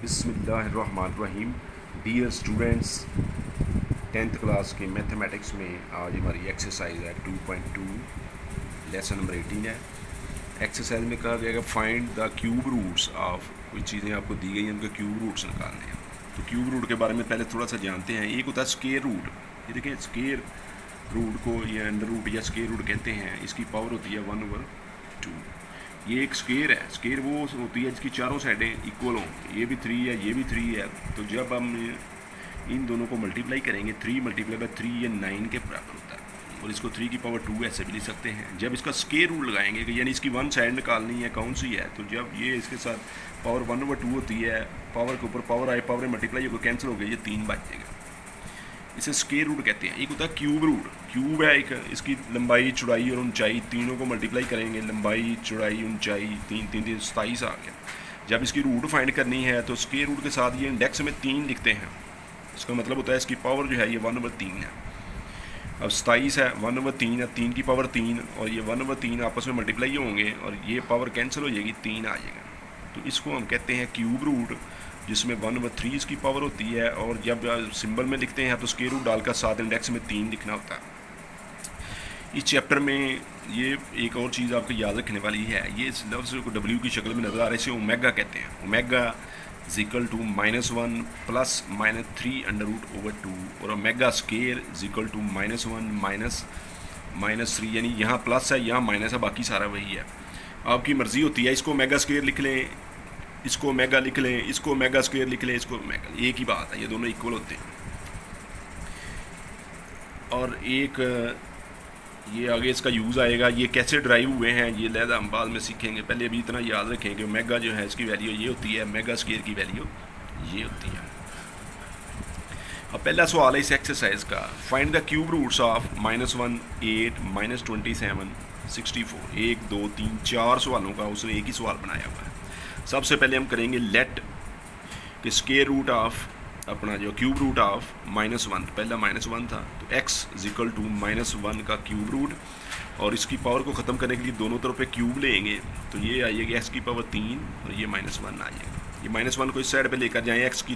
बिस्मिल्लाहिर्रहमानिर्रहीम। Dear students, 10th class के mathematics में आज हमारी एक्सरसाइज है 2.2, लेसन नंबर 18 है। एक्सरसाइज में कहा गया कि find the cube roots of, कुछ चीज़ें आपको दी गई हैं, उनके क्यूब रूट्स निकालने हैं। तो क्यूब रूट के बारे में पहले थोड़ा सा जानते हैं। एक होता है स्केयर रूट। ये देखिए, स्केयर रूट को या अंडर रूट या स्केयर रूट कहते हैं। इसकी पावर होती है 1/2। ये एक स्केयर है। स्केयर वो होती है जिसकी चारों साइडें इक्वल हों। ये भी 3 है, ये भी 3 है। तो जब हम इन दोनों को मल्टीप्लाई करेंगे, 3 मल्टीप्लाई बाई 3 ये 9 के बराबर होता है। और इसको 3 की पावर 2 ऐसे भी लिख सकते हैं। जब इसका स्केयर रूट लगाएंगे कि यानी इसकी वन साइड निकालनी है कौन सी है, तो जब ये इसके साथ पावर 1/2 होती है, पावर के ऊपर पावर आए, पावर मल्टीप्लाई होकर कैंसिल हो गया, ये 3 बच जाएगा। इसे स्केयर रूट कहते हैं। एक होता है क्यूब रूट। क्यूब है एक, इसकी लंबाई, चौड़ाई और ऊंचाई तीनों को मल्टीप्लाई करेंगे। लंबाई, चौड़ाई, ऊंचाई 3 3 3 27 आ गया। जब इसकी रूट फाइंड करनी है तो स्केयर रूट के साथ ये इंडेक्स में 3 लिखते हैं। इसका मतलब होता है इसकी पावर जो है ये 1/3 है। अब 27 है, 1/3 है, 3 की पावर 3, और ये 1/3 आपस में मल्टीप्लाई होंगे और ये पावर कैंसिल हो जाएगी, 3 आ जाएगा। तो इसको हम कहते हैं क्यूब रूट, जिसमें 1/3 इसकी पावर होती है। और जब सिंबल में लिखते हैं तो स्केयर रूट डालकर साथ इंडेक्स में 3 लिखना होता है। इस चैप्टर में ये एक और चीज़ आपको याद रखने वाली है। ये इस लफ्ज़ को डब्ल्यू की शक्ल में नज़र आ रहा है, इसे ओमेगा कहते हैं। ओमेगा इक्वल टू -1 प्लस -3/√/2, और ओमेगा स्केयर इक्वल टू -1 -3, यानी यहाँ प्लस है, यहाँ माइनस है, बाकी सारा वही है। आपकी मर्ज़ी होती है, इसको ओमेगा स्केयर लिख लें, इसको ओमेगा लिख लें, इसको ओमेगा स्क्वायर लिख लें, इसको ओमेगा, एक ही बात है, ये दोनों इक्वल होते हैं। और एक ये आगे इसका यूज़ आएगा, ये कैसे ड्राइव हुए हैं ये लहदा हम बाद में सीखेंगे। पहले अभी इतना याद रखें कि ओमेगा जो है इसकी वैल्यू ये होती है, ओमेगा स्क्वायर की वैल्यू ये होती है। अब पहला सवाल है इस एक्सरसाइज का, find the cube roots of -1, 8, -27, 64। 1 2 3 4 सवालों का उसने एक ही सवाल बनाया हुआ है। सबसे पहले हम करेंगे लेट कि स्केयर रूट ऑफ अपना जो क्यूब रूट ऑफ -1, पहला -1 था, तो x इक्वल टू -1 का क्यूब रूट, और इसकी पावर को ख़त्म करने के लिए दोनों तरफ पे क्यूब लेंगे, तो ये आइएगा x की पावर 3 और ये -1 आ जाएगा। ये -1 को इस साइड पे लेकर जाएँ, x की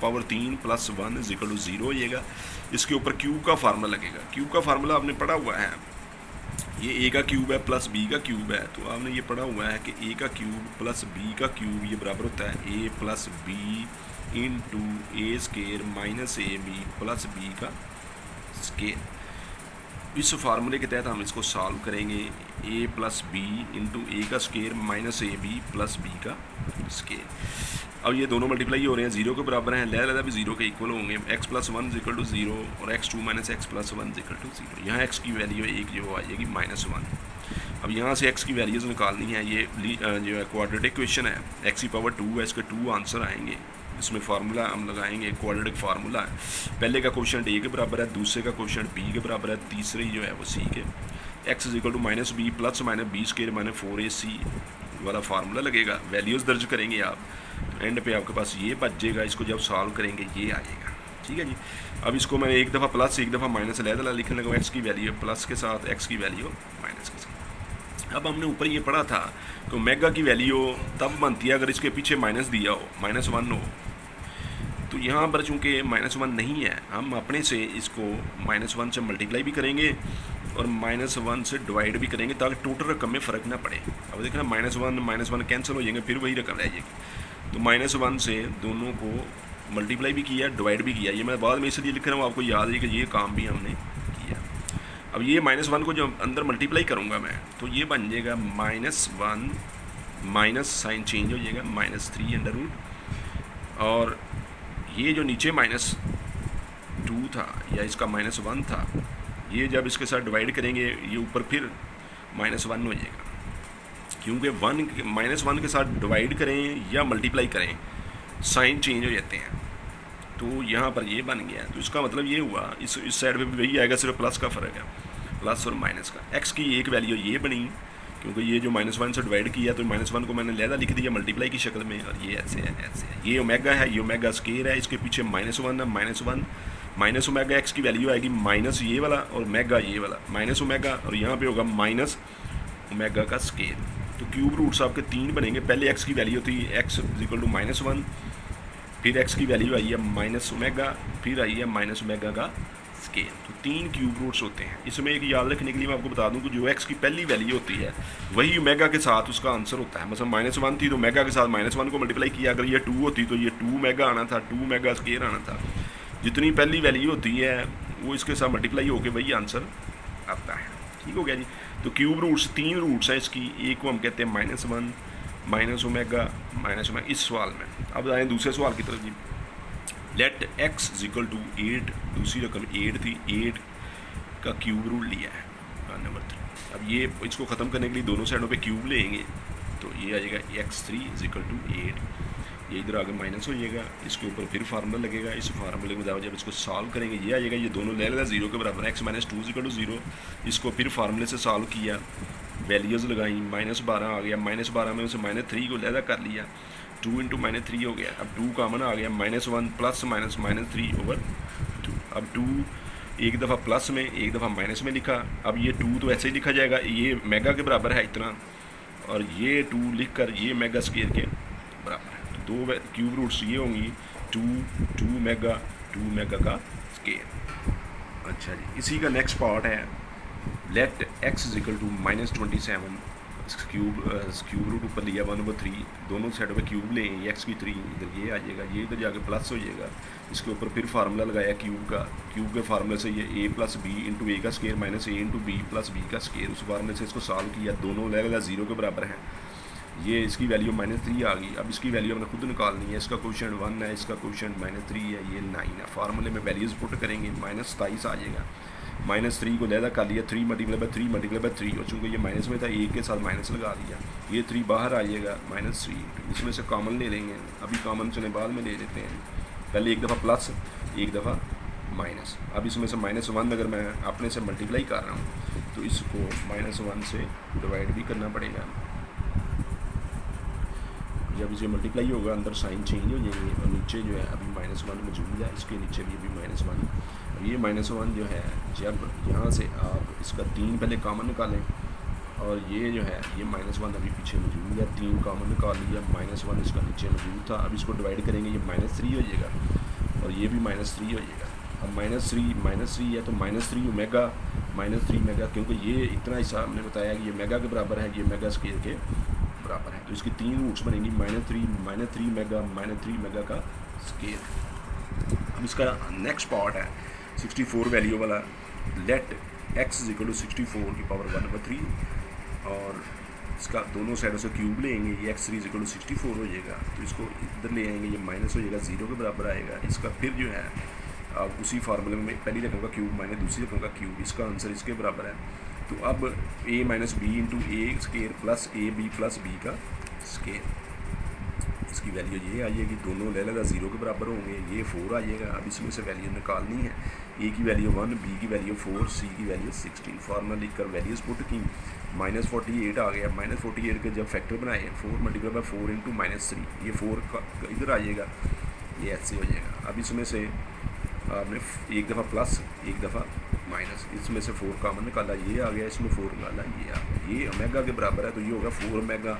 पावर 3 + 1 इक्वल टू 0 हो जाएगा। इसके ऊपर क्यूब का फार्मूला लगेगा। क्यूब का फार्मूला आपने पढ़ा हुआ है, ये a का क्यूब है प्लस b का क्यूब है। तो आपने ये पढ़ा हुआ है कि a का क्यूब प्लस b का क्यूब ये बराबर होता है a + b into a square minus ab plus b का स्केयर। इस फार्मूले के तहत हम इसको सॉल्व करेंगे, a + b इंटू a का square minus ab plus b का स्केयर। अब ये दोनों मल्टीप्लाई हो रहे हैं, 0 के बराबर हैं, लहदा भी 0 के इक्वल होंगे। x + 1 इक्वल टू 0 और x2 - x + 1 इक्वल टू 0। यहाँ x की वैल्यू एक जो आ जाएगी -1। अब यहाँ से x की वैल्यूज़ निकालनी है। ये जो है क्वाड्रेटिक इक्वेशन है, x की पावर 2 है, इसके 2 आंसर आएंगे। इसमें फार्मूला हम लगाएंगे, क्वाड्रेटिक फार्मूला है। पहले का क्वेश्चन a के बराबर है, दूसरे का क्वेश्चन b के बराबर है, तीसरी जो है वो c के। x equal to -b plus -b square -4ac वाला फार्मूला लगेगा। वैल्यूज़ दर्ज करेंगे आप, तो एंड पे आपके पास ये बच जाएगा। इसको जब सॉल्व करेंगे ये आएगा, ठीक है जी। अब इसको मैं एक दफ़ा प्लस एक दफ़ा माइनस लहदा लिखने लगा, x की वैल्यू प्लस के साथ, x की वैल्यू माइनस के साथ। अब हमने ऊपर ये पढ़ा था कि ओमेगा की वैल्यू तब बनती है अगर इसके पीछे माइनस दिया हो, -1 हो। तो यहाँ पर चूँकि -1 नहीं है, हम अपने से इसको -1 से मल्टीप्लाई भी करेंगे और -1 से डिवाइड भी करेंगे, ताकि टोटल रकम में फ़र्क ना पड़े। अब देखना -1 कैंसिल हो जाएंगे, फिर वही रकम रह जाएगी। तो -1 से दोनों को मल्टीप्लाई भी किया, डिवाइड भी किया। ये मैं बाद में इसलिए लिख रहा हूँ, आपको याद है कि ये काम भी हमने किया। अब ये -1 को जब अंदर मल्टीप्लाई करूँगा मैं, तो ये बन जाएगा -1, माइनस साइन चेंज हो जाएगा, -3/√। और ये जो नीचे -2 था या इसका -1 था, ये जब इसके साथ डिवाइड करेंगे ये ऊपर फिर -1 हो जाएगा, क्योंकि -1 के साथ डिवाइड करें या मल्टीप्लाई करें साइन चेंज हो जाते हैं। तो यहाँ पर ये बन गया। तो इसका मतलब ये हुआ, इस साइड पे भी वही आएगा, सिर्फ प्लस का फ़र्क है, प्लस और माइनस का। x की एक वैल्यू ये बनी, क्योंकि ये जो -1 से डिवाइड किया, तो -1 को मैंने लहदा लिख दिया मल्टीप्लाई की शक्ल में, और ये ऐसे है, ऐसे है। ये ओमेगा है, ये ओमेगा स्केयर है, इसके पीछे -1 है, -1 माइनस ओमेगा x की वैल्यू आएगी माइनस ये वाला और ओमेगा ये वाला, माइनस ओमेगा, और यहाँ पे होगा माइनस ओमेगा का स्केयर। तो क्यूब रूट्स आपके 3 बनेंगे। पहले एक्स की वैल्यू होती है एक्स इक्वल टू -1, फिर एक्स की वैल्यू आई है माइनस ओमेगा, फिर आई है माइनस ओमेगा का स्केल। तो 3 क्यूब रूट्स होते हैं। इसमें एक याद रखने के लिए मैं आपको बता दूं कि जो एक्स की पहली वैल्यू होती है वही ओमेगा के साथ उसका आंसर होता है। मतलब -1 थी तो ओमेगा के साथ -1 को मल्टीप्लाई किया, अगर ये 2 होती तो ये 2 ओमेगा आना था, 2 ओमेगा स्केयर आना था। जितनी पहली वैल्यू होती है वो इसके साथ मल्टीप्लाई होकर वही आंसर आता है। ठीक हो गया जी। तो क्यूब रूट्स 3 रूट्स हैं इसकी। एक को हम कहते हैं -1, माइनस ओमेगा, माइनस ओमेगा इस सवाल में। अब आए दूसरे सवाल की तरफ जी। लेट एक्स इक्वल टू 8, दूसरी रकम 8 थी, 8 का क्यूब रूट लिया है नंबर 3। अब ये इसको ख़त्म करने के लिए दोनों साइडों पे क्यूब लेंगे, तो ये आ जाएगा x3 इक्वल टू 8। ये इधर आगे माइनस हो जाएगा, इसके ऊपर फिर फार्मूला लगेगा। इस फार्मूले के मुताबिक जब इसको सॉल्व करेंगे ये आ जाएगा, ये दोनों ले लेगा 0 के बराबर, x माइनस 2 इक्वल टू 0। इसको फिर फार्मूले से सॉल्व किया, वैल्यूज़ लगाई, -12 आ गया, -12 में उसे -3 को लहदा कर लिया, 2 इंटू -3 हो गया। अब 2 कामन आ गया, -1 प्लस माइनस -3 ओवर 2। अब 2 एक दफ़ा प्लस में एक दफ़ा माइनस में लिखा। अब ये 2 तो ऐसे ही लिखा जाएगा, ये मेगा के बराबर है इतना, और ये 2 लिख कर ये मेगा स्केयर के बराबर है। तो 2 क्यूब रूट्स ये होंगी 2 मेगा का स्केयर। अच्छा जी, इसी का नेक्स्ट पार्ट है let x equal to -27। Cube root ऊपर लिया 1/3, दोनों साइडों पे क्यूब लें, ये x की 3 इधर ये आ जाएगा, ये इधर जाके प्लस हो जाएगा। इसके ऊपर फिर फार्मूला लगाया क्यूब का, क्यूब के फार्मूले से ये a plus b into a का square minus a into b plus b का स्केयर, उस फार्मूले से इसको सॉल्व किया, दोनों लेवल 0 के बराबर हैं। ये इसकी वैल्यू -3 आ गई। अब इसकी वैल्यू हमने खुद निकालनी है। इसका कोएफिशिएंट 1 है, इसका कोएफिशिएंट -3 है, ये 9 है। फार्मूले में वैल्यूज़ पुट करेंगे, -27 आ जाएगा। -3 को लहदा कर लिया, 3 मल्टीप्लाई बाई 3 मल्टीप्लाई बाई 3, और चूँकि ये माइनस में था 1 के साथ माइनस लगा दिया, ये 3 बाहर आ जाएगा, -3। इसमें से कॉमन ले लेंगे, अभी कॉमन चले बाद में ले लेते हैं। पहले एक दफ़ा प्लस, एक दफ़ा माइनस। अब इसमें से -1 अगर मैं अपने से मल्टीप्लाई कर रहा हूँ तो इसको -1 से डिवाइड भी करना पड़ेगा। जब इसे मल्टीप्लाई होगा अंदर साइन चेंज हो जाएंगे, और नीचे जो है अभी -1 मौजूद है, इसके नीचे भी अभी -1। अब ये -1 जो है, जब यहाँ से आप इसका 3 पहले कॉमन निकालें, और ये जो है ये -1 अभी पीछे मौजूद है, 3 कॉमन निकाल लिया, -1 इसका नीचे मौजूद था। अब इसको डिवाइड करेंगे, ये -3 हो जाएगा, और ये भी -3 हो जाएगा। अब -3 है तो -3 ओमेगा, -3 मेगा, क्योंकि ये इतना हिस्सा हमने बताया कि ये मेगा के बराबर है, ये मेगा स्केयर के बराबर है। तो इसकी 3 रूट्स बनेंगी, -3 मेगा का स्केयर। अब इसका नेक्स्ट पार्ट है 64 वैल्यू वाला। लेट x इक्वल टू 64 की पावर 1/3, और इसका दोनों साइडों से क्यूब लेंगे, ये x3 इक्वल टू 64 हो जाएगा। तो इसको इधर ले आएंगे, ये माइनस हो जाएगा, 0 के बराबर आएगा। इसका फिर जो है अब उसी फार्मूले में पहली रकम का क्यूब माइनस दूसरी रकम का क्यूब, इसका आंसर इसके बराबर है। तो अब a minus b into a square plus a b plus b का स्केयर, इसकी वैल्यू ये आ जाएगी, दोनों ले लेगा 0 के बराबर होंगे, ये 4 आ जाएगा। अब इसमें से वैल्यू निकालनी है, a की वैल्यू 1, b की वैल्यू 4, c की वैल्यू 16। फार्मूला लिख कर वैल्यूज़ पुट की, -48 आ गया। -48 के जब फैक्टर बनाए, 4 मल्टीप्लाई बाई 4 इंटू -3, ये 4 का इधर आ जाएगा, ये ऐसे हो जाएगा। अब इसमें से आपने एक दफ़ा प्लस एक दफ़ा माइनस, इसमें से 4 कॉमन निकाला, ये आ गया, इसमें 4 निकाला, ये आ गया। ये ओमेगा के बराबर है, तो ये होगा 4 ओमेगा,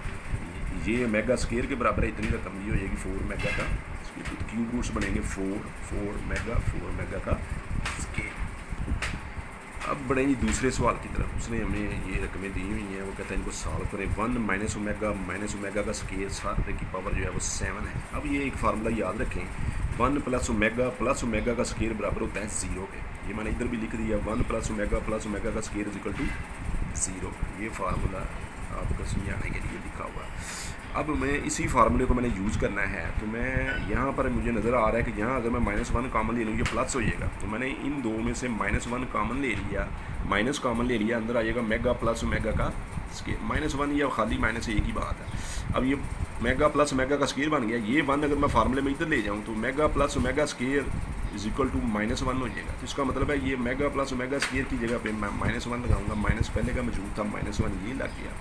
ये मेगा स्केयर के बराबर है, इतनी रकम ये हो जाएगी 4 मेगा का। तो क्यूब रूट्स बनेंगे 4 मेगा का स्केयर। अब बढ़ेंगे दूसरे सवाल की तरफ। उसने हमें ये रकमें दी हुई हैं, वो कहता है इनको सॉल्व करें। 1 माइनस ओमेगा का स्केयर सारे की पावर जो है वो 7 है। अब ये एक फार्मूला याद रखें, 1 प्लस ओमेगा का स्केयर बराबर होता है 0 के। ये मैंने इधर भी लिख दिया, 1 प्लस ओमेगा का स्केयर इक्वल टू 0। ये फार्मूला आपको समझाने के लिए लिखा हुआ है। अब मैं इसी फार्मूले को मैंने यूज़ करना है, तो मैं यहाँ पर मुझे नज़र आ रहा है कि यहाँ अगर मैं -1 कॉमन ले लूँ ये प्लस हो जाएगा। तो मैंने इन दो में से -1 कॉमन ले लिया, माइनस कॉमन ले लिया, अंदर आ जाएगा मेगा प्लस ओमेगा का स्केयर। -1 या खाली माइनस एक ही बात है। अब ये मेगा प्लस ओमेगा का स्केयर बन गया। ये 1 अगर मैं फार्मूले में इधर ले जाऊँ तो mega plus omega square is equal to -1 हो जाएगा। तो इसका मतलब है ये मेगा प्लस ओमेगा स्केयर की जगह पे मैं -1 लगाऊंगा, माइनस पहले का मौजूद था, -1 ये लग गया,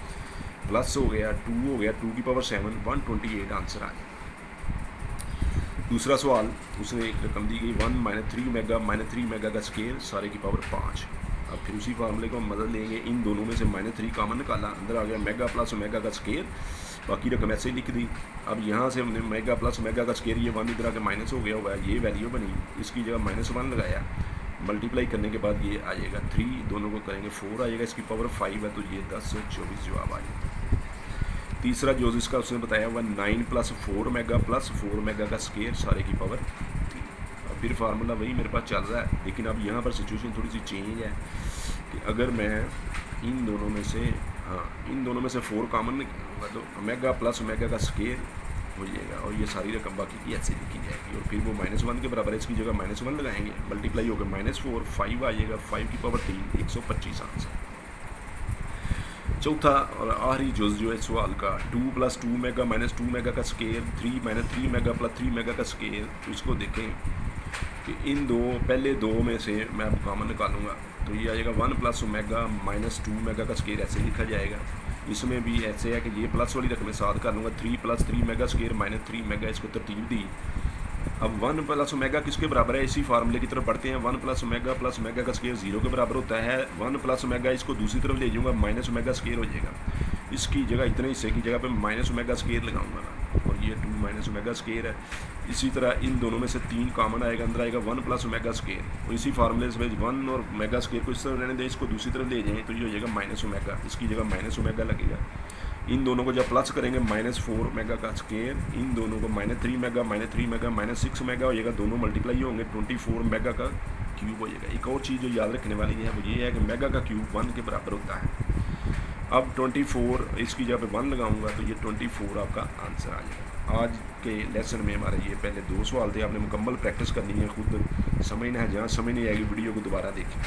प्लस हो गया, 2 हो गया, 2 की पावर 7, 128 आंसर आ गया। दूसरा सवाल, उसने एक रकम दी गई 1 -3 मेगा का स्केयर सारे की पावर 5। अब फिर उसी फार्मूले को हम मदद लेंगे, इन दोनों में से -3 कॉमन निकाला, अंदर आ गया मेगा प्लस ओमेगा का स्केयर, बाकी रकम ऐसे ही लिख दी। अब यहाँ से हमने मेगा प्लस ओमेगा का स्केयर, ये 1 इधर आके माइनस हो गया हुआ है, ये वैल्यू बनी, इसकी जगह -1 लगाया, मल्टीप्लाई करने के बाद ये आ जाएगा 3, दोनों को करेंगे 4 आएगा, इसकी पावर 5 है तो ये 10 से 24 जवाब आ जाएगा। तीसरा जो इसका उसने बताया हुआ 9 + 4 मेगा प्लस 4 मेगा का स्केयर, सारे की पावर 3। अब फिर फार्मूला वही मेरे पास चल रहा है, लेकिन अब यहाँ पर सिचुएशन थोड़ी सी चेंज है कि अगर मैं इन दोनों में से इन दोनों में से 4 कॉमन निकालूंगा तो ओमेगा प्लस ओमेगा का स्केयर हो जाएगा, और ये सारी रकम बाकी की ऐसे लिखी जाएगी, और फिर वो -1 के बराबर है, इसकी जगह -1 लगाएंगे, मल्टीप्लाई होकर -4 5 आ जाएगा, 5 की पावर 3 125 आंसर। चौथा और आखिरी जुज़ जो है सवाल का 2 + 2 मेगा -2 मेगा का स्केयर, 3 - 3 मेगा + 3 मेगा का स्केयर। तो इसको देखें कि इन दो पहले दो में से मैं अब कॉमन निकालूंगा तो ये आ जाएगा 1 + ओमेगा -2 मेगा का स्केयर, ऐसे लिखा जाएगा। इसमें भी ऐसे है कि ये प्लस वाली रकमें साथ कर लूँगा, 3 + 3 मेगा स्केयर -3 मेगा, इसको तरतीब दी। अब 1 + ओमेगा किसके बराबर है, इसी फार्मूले की तरफ बढ़ते हैं। 1 + ओमेगा + ओमेगा का स्केयर 0 के बराबर होता है। 1 + ओमेगा इसको दूसरी तरफ ले जाऊँगा, -ओमेगा स्केयर हो जाएगा, इसकी जगह इतने हिस्से की जगह पे -ओमेगा स्केयर लगाऊंगा मैं, और ये 2 - ओमेगा स्केयर है। इसी तरह इन दोनों में से 3 कॉमन आएगा, अंदर आएगा 1 + ओमेगा स्केयर, और इसी फार्मूले से 1 और ओमेगा स्केयर को इस तरफ रहने दें, इसको दूसरी तरफ ले जाएँ तो ये हो जाएगा -ओमेगा, इसकी जगह -ओमेगा लगेगा। इन दोनों को जब प्लस करेंगे -4 ओमेगा का स्केयर, इन दोनों को -3 मेगा -3 मेगा -6 मेगा हो जाएगा, दोनों मल्टीप्लाई होंगे 24 मेगा का क्यूब हो जाएगा। एक और चीज़ जो याद रखने वाली है वो ये है कि मेगा का क्यूब 1 के बराबर होता है। अब 24 इसकी जगह पे 1 लगाऊंगा तो ये 24 आपका आंसर आ जाएगा। आज के लेसन में हमारे ये पहले 2 सवाल थे, आपने मुकम्मल प्रैक्टिस करनी है, खुद समझना है, जहाँ समझ नहीं आएगी वीडियो को दोबारा देखें।